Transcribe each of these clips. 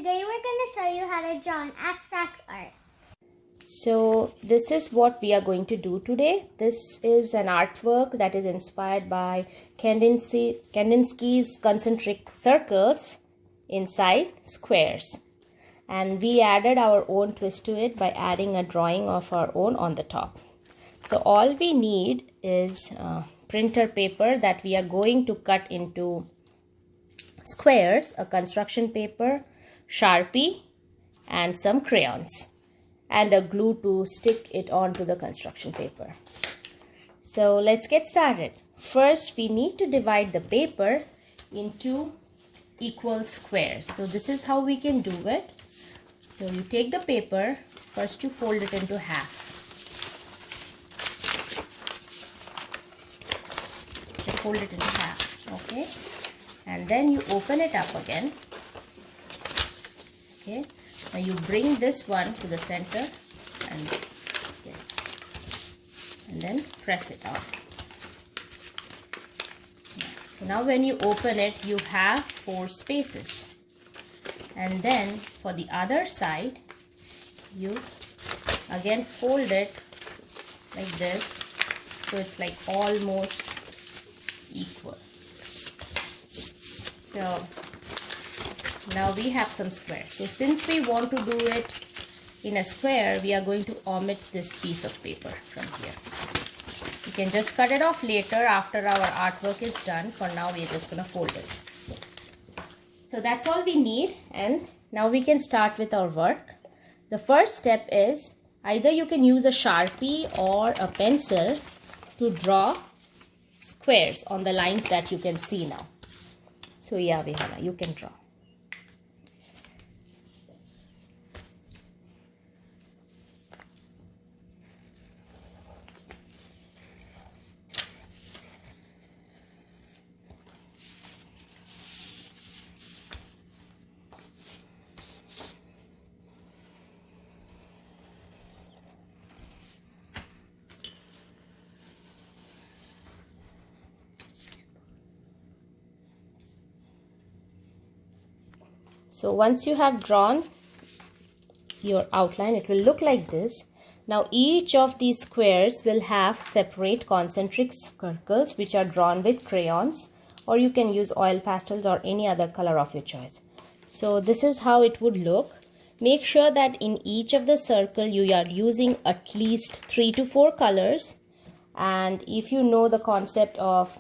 Today we're going to show you how to draw an abstract art. So this is what we are going to do today. This is an artwork that is inspired by Kandinsky's concentric circles inside squares. And we added our own twist to it by adding a drawing of our own on the top. So all we need is printer paper that we are going to cut into squares, a construction paper, Sharpie, and some crayons, and a glue to stick it onto the construction paper. So let's get started. First, we need to divide the paper into equal squares. So this is how we can do it. So you take the paper, first you fold it into half. You fold it into half, okay? And then you open it up again. Okay, now you bring this one to the center and yes, and then press it out. So now when you open it, you have 4 spaces. And then for the other side, you again fold it like this, so it's like almost equal. So now we have some squares. So since we want to do it in a square, we are going to omit this piece of paper from here. You can just cut it off later after our artwork is done. For now, we are just going to fold it. So that's all we need, and now we can start with our work. The first step is either you can use a Sharpie or a pencil to draw squares on the lines that you can see now. So yeah, Vihana, you can draw. So once you have drawn your outline, it will look like this. Now each of these squares will have separate concentric circles which are drawn with crayons, or you can use oil pastels or any other color of your choice. So this is how it would look. Make sure that in each of the circle you are using at least 3 to 4 colors. And if you know the concept of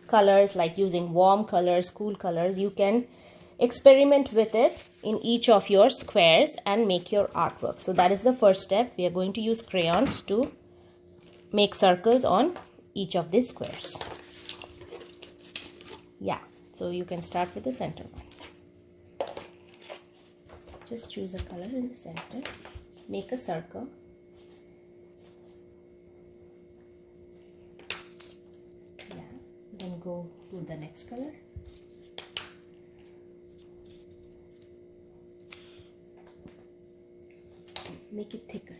colors, like using warm colors, cool colors, you can experiment with it in each of your squares and make your artwork. So that is the first step. We are going to use crayons to make circles on each of these squares. Yeah, so you can start with the center one. Just choose a color in the center. Make a circle. Yeah, then go to the next color. Make it thicker.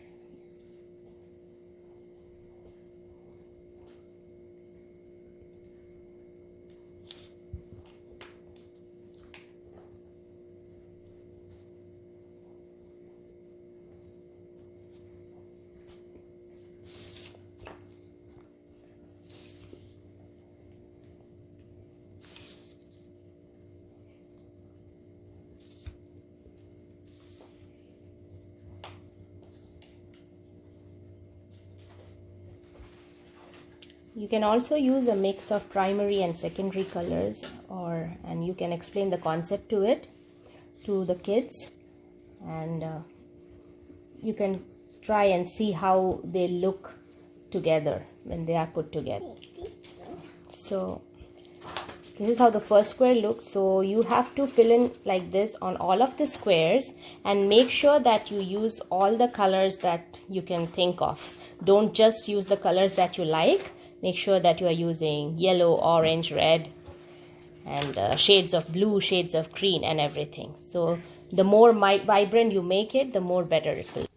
You can also use a mix of primary and secondary colors, and you can explain the concept to it to the kids, and you can try and see how they look together when they are put together. So this is how the first square looks. So you have to fill in like this on all of the squares and make sure that you use all the colors that you can think of. Don't just use the colors that you like. Make sure that you are using yellow, orange, red, and shades of blue, shades of green, and everything. So the more vibrant you make it, the more better it will.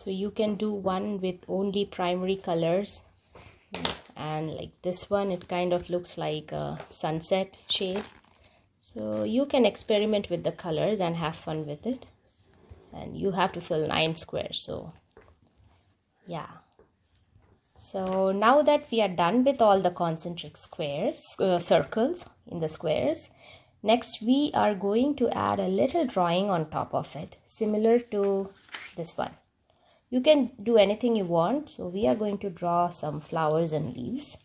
So you can do one with only primary colors, and like this one, it kind of looks like a sunset shade. So you can experiment with the colors and have fun with it. And you have to fill 9 squares. So yeah. So now that we are done with all the concentric squares, circles in the squares, next we are going to add a little drawing on top of it, similar to this one. You can do anything you want. So we are going to draw some flowers and leaves.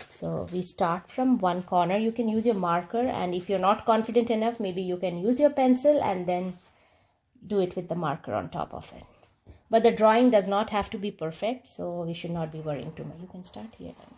So we start from one corner. You can use your marker, and if you're not confident enough, maybe you can use your pencil and then do it with the marker on top of it. But the drawing does not have to be perfect, so we should not be worrying too much. You can start here then.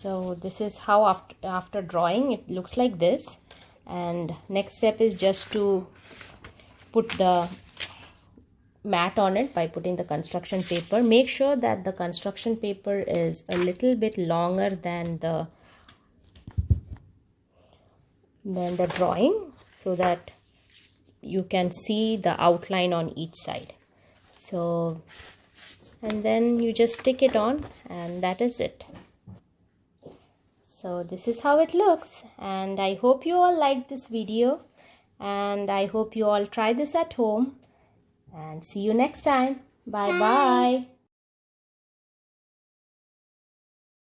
So this is how after drawing it looks like this. And next step is just to put the mat on it by putting the construction paper. Make sure that the construction paper is a little bit longer than the drawing, so that you can see the outline on each side. So, and then you just stick it on, and that is it. So this is how it looks, and I hope you all liked this video, and I hope you all try this at home, and see you next time. Bye bye.